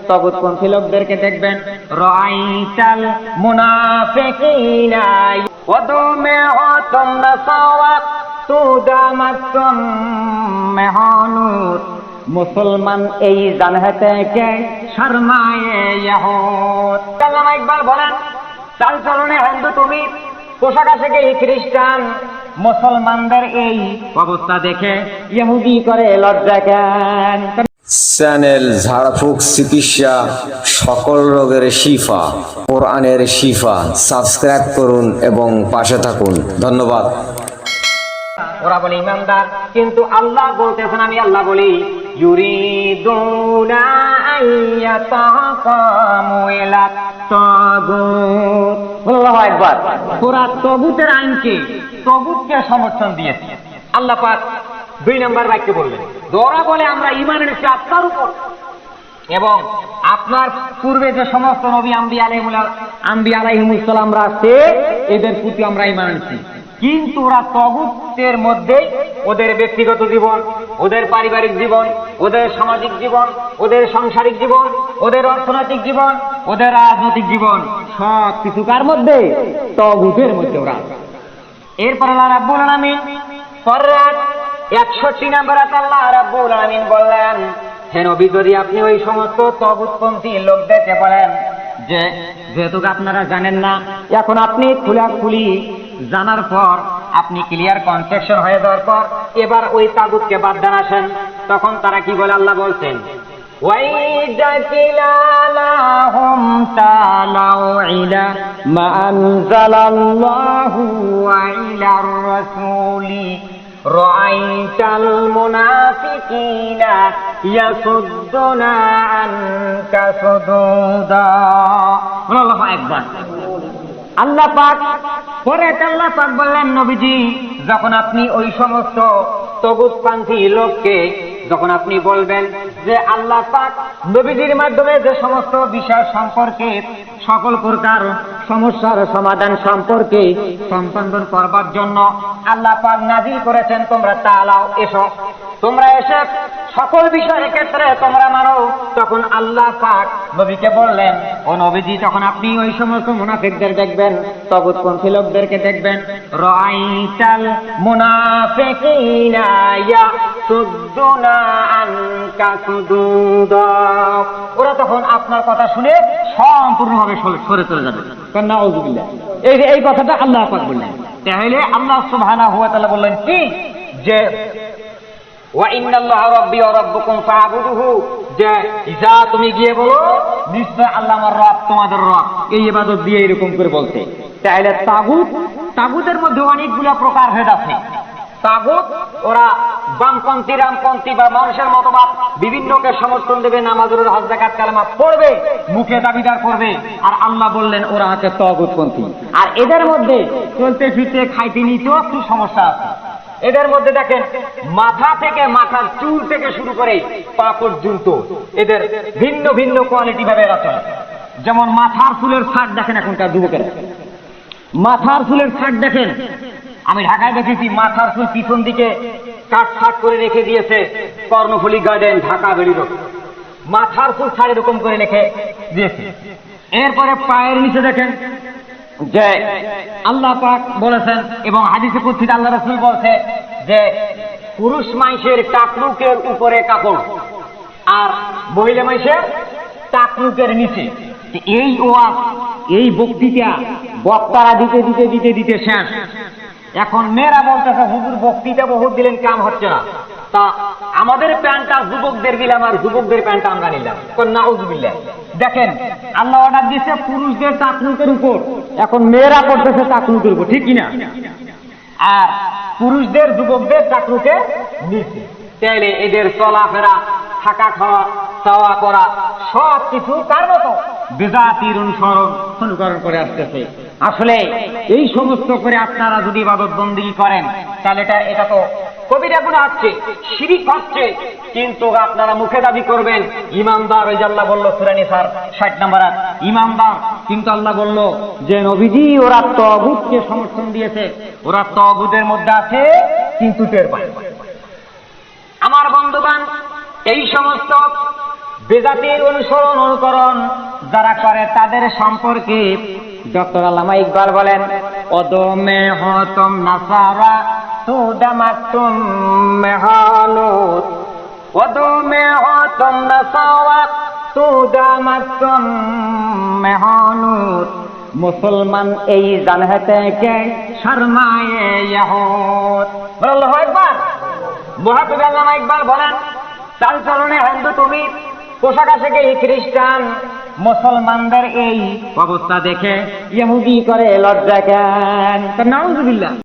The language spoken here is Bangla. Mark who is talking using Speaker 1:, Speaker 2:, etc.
Speaker 1: তাগুতপন্থী লোকদেরকে দেখবেন, রাআইতাল মুনাফিকিনা ওয়াদুমে হতম নাসাওয়া তুদামাতুম মেহানুত। মুসলমান এই জানহাতে কে শর্মায়ে ইহুদ। আল্লামা ইকবাল বলেন, চাল চলনে হিন্দু তুমি, পোশাক আশাকে খ্রিস্টান, মুসলমানদের এই অবস্থা দেখে ইহুদি করে লজ্জা জ্ঞান।
Speaker 2: চ্যানেল ঝাড়ফুঁক চিকিৎসা, সকল রোগের শিফা, কোরআনের শিফা। সাবস্ক্রাইব করুন এবং পাশে থাকুন। ধন্যবাদ।
Speaker 1: ওরা বলে ইমানদার, কিন্তু আল্লাহ বলতেছেন, আমি আল্লাহ বলি ইউরিদুনা আইয়াতাকামু ইলা তাগুত। আল্লাহু আকবার। ওরা তাগুতের আইনকে, তাগুতকে সমর্থন দিয়েছে। আল্লাহ পাক 2 নম্বর বাক্যে বললেন, ওরা বলে আমরা ঈমান এনেছি আপনার উপর এবং আপনার পূর্বে যে সমস্ত নবী আম্বিয়া আলাইহিমুস সালামরা আছে এদের প্রতি আমরা ঈমান এনেছি। কিন্তু ওরা তাগুতের মধ্যে ওদের ব্যক্তিগত জীবন, ওদের পারিবারিক জীবন, ওদের সামাজিক জীবন, ওদের সাংসারিক জীবন, ওদের অর্থনৈতিক জীবন, ওদের রাজনৈতিক জীবন, সব কিছু কার মধ্যে? তাগুতের মধ্যে ওরা। এরপর আল্লাহ রাব্বুল আলামিন পরাত 61 নম্বর আল্লাহ রাব্বুল আলামিন বললেন, হে নবী, যদি আপনি ওই সমস্ত তাগুতপন্থী লোকদেরকে বলেন যে যেহেতু আপনারা জানেন না, এখন আপনি খোলাখুলি জানার পর, আপনি ক্লিয়ার কনসেপশন হয়ে যাওয়ার পর এবার ওই তাগুতকে বাদ দেন আসেন, তখন তারা কি বলে? আল্লাহ বলছেন, ওয়াইদা কিলালাহুম তালাউ ইলা মা আনজালাল্লাহু ওয়া ইলার রাসূলি রাআইতাল মুনাফিকিনা ইয়াসুদ্দুনা আনকা সুদুদা। আল্লাহু আকবার। আল্লাহ পাক পরে আল্লাহ পাক বললেন, নবীজি, যখন আপনি ওই সমস্ত তাগুতপন্থী লোককে যখন আপনি বলবেন যে আল্লাহ পাক নবীজির মাধ্যমে যে সমস্ত বিষয় সম্পর্কে, সকল প্রকার সমস্যার সমাধান সম্পর্কে সম্পাদন করবার জন্য আল্লাহ পাক নাযিল করেছেন, তোমরা তালাও এসো, তোমরা এসে সকল বিষয়ের ক্ষেত্রে তোমরা মানো, তখন আল্লাহ পাক নবীকে বললেন, ও নবীজি, তখন আপনি ওই সমস্ত মুনাফিকদের দেখবেন, তাগুতপন্থী লোকদেরকে দেখবেন, রাআইতাল মুনাফিকিনা ইয়াসুদ্দুনা আনকা সুদুদা। ওরা তখন আপনার কথা শুনে সম্পূর্ণভাবে সরে চলে যাবে। নাউযুবিল্লাহ। এই কথাটা আল্লাহ পাক বললেন। তাহলে আল্লাহ সুবহানাহু ওয়া তাআলা বললেন কি, যে ওয়া ইন্নাল্লাহা রাব্বি ওয়া রাব্বুকুম ফা'বুদুহু, যে ইজা তুমি গিয়ে বলো নিশ্চয় আল্লাহ আমার রব তোমাদের রব, এই ইবাদত দিয়ে এরকম করে বলতে। তাহলে তাগুতের মধ্যে অনেকগুলো প্রকার ভেদ আছে। তাগুত ওরা বামপন্থী, রামপন্থী বা মানুষের মতবাদ বিভিন্নকে সমর্থন দেবে, নামাজ রোজা হজ যাকাত কালেমা পড়বে, মুখে দাবিদার করবে, আর আল্লাহ বললেন ওরা হচ্ছে তাগুতপন্থী। আর এদের মধ্যে চলতে ফিরতে খাইতে নিতেও একটু সমস্যা আছে। এদের মধ্যে দেখেন, মাথা থেকে, মাথার চুল থেকে শুরু করে পা পর্যন্ত এদের ভিন্ন ভিন্ন কোয়ালিটি ভাবে আছে। যেমন মাথার চুলের ছাট দেখেন, এখনকার যুবকেরা মাথার চুলের ছাট দেখেন। আমি ঢাকায় দেখেছি মাথার চুল পিছন দিকে কাট ছাট করে রেখে দিয়েছে, কর্ণফুলী গার্ডেন, ঢাকা বেড়ি রোড। মাথার চুল ছাড় এরকম করে রেখে দিয়েছে। এরপরে পায়ের নিচে দেখেন যে আল্লাহ পাক বলেছেন এবং হাদিসে কুদসিতে আল্লাহ রাসূল বলছে যে পুরুষ মানুষের টাকনুকের উপরে কাপড় আর মহিলা মানুষের টাকনুকের নিচে। এই ওয়াজ, এই বক্তৃতা বক্তারা দিতে দিতে দিতে দিতে শেষ। এখন মেয়েরা বলতেছে, হুজুর বক্তৃতা বহুত দিলেন, কাম হচ্ছে না, তা আমাদের প্যান্টটা যুবকদের দিলাম আর যুবকদের প্যান্টটা আমরা নিলাম। নাউযুবিল্লাহ। দেখেন, আল্লাহ অর্ডার দিয়েছে পুরুষদের টাকনুকের উপর, এখন মেয়েরা করতেছে টাকনুকের উপর, ঠিক কিনা? আর পুরুষদের, যুবকদের টাকনুকের নিচে। তাইলে এদের চলাফেরা, থাকা, খাওয়া, চাওয়া করা সব কিছু কার মতো? বেজাতির অনুকরণ করে আসতেছে। আসলে এই সমস্ত করে আপনারা যদি ইবাদত বন্দেগী করেন, তাহলে এটা তো কবিরা গুনাহ হচ্ছে, শিরিক হচ্ছে। কিন্তু আপনারা মুখে দাবি করবেন ইমানদার। ওই যে আল্লাহ বললো সূরা নিসার 60 নম্বর আয়াত, ইমানদার। কিন্তু আল্লাহ বলল যে নবীজি ওরা তাগুতকে সমর্থন দিয়েছে, ওরা তাগুতের মধ্যে আছে কিন্তু টের পায়। আমার বন্ধুগণ, এই সমস্ত বেজাতির অনুসরণ অনুকরণ যারা করে তাদের সম্পর্কে ডক্টর আল্লামা ইকবাল বলেন, অদমে হতম নাসারা তুদামাতুম মেহানুত, অদমে হতম নাসারা তুদামাতুম মেহানুত। মুসলমান এই জানহাতে কে শর্মায়ে ইয়াহুদ। আল্লাহু আকবার। মহাকবি আল্লামা ইকবাল বলেন, চালচলনে হিন্দু তুমি, পোশাক আশাকে খ্রিস্টান, মুসলমানদের এই অবস্থা দেখে ইহুদি করে লজ্জা জ্ঞান। নাউজুবিল্লাহ।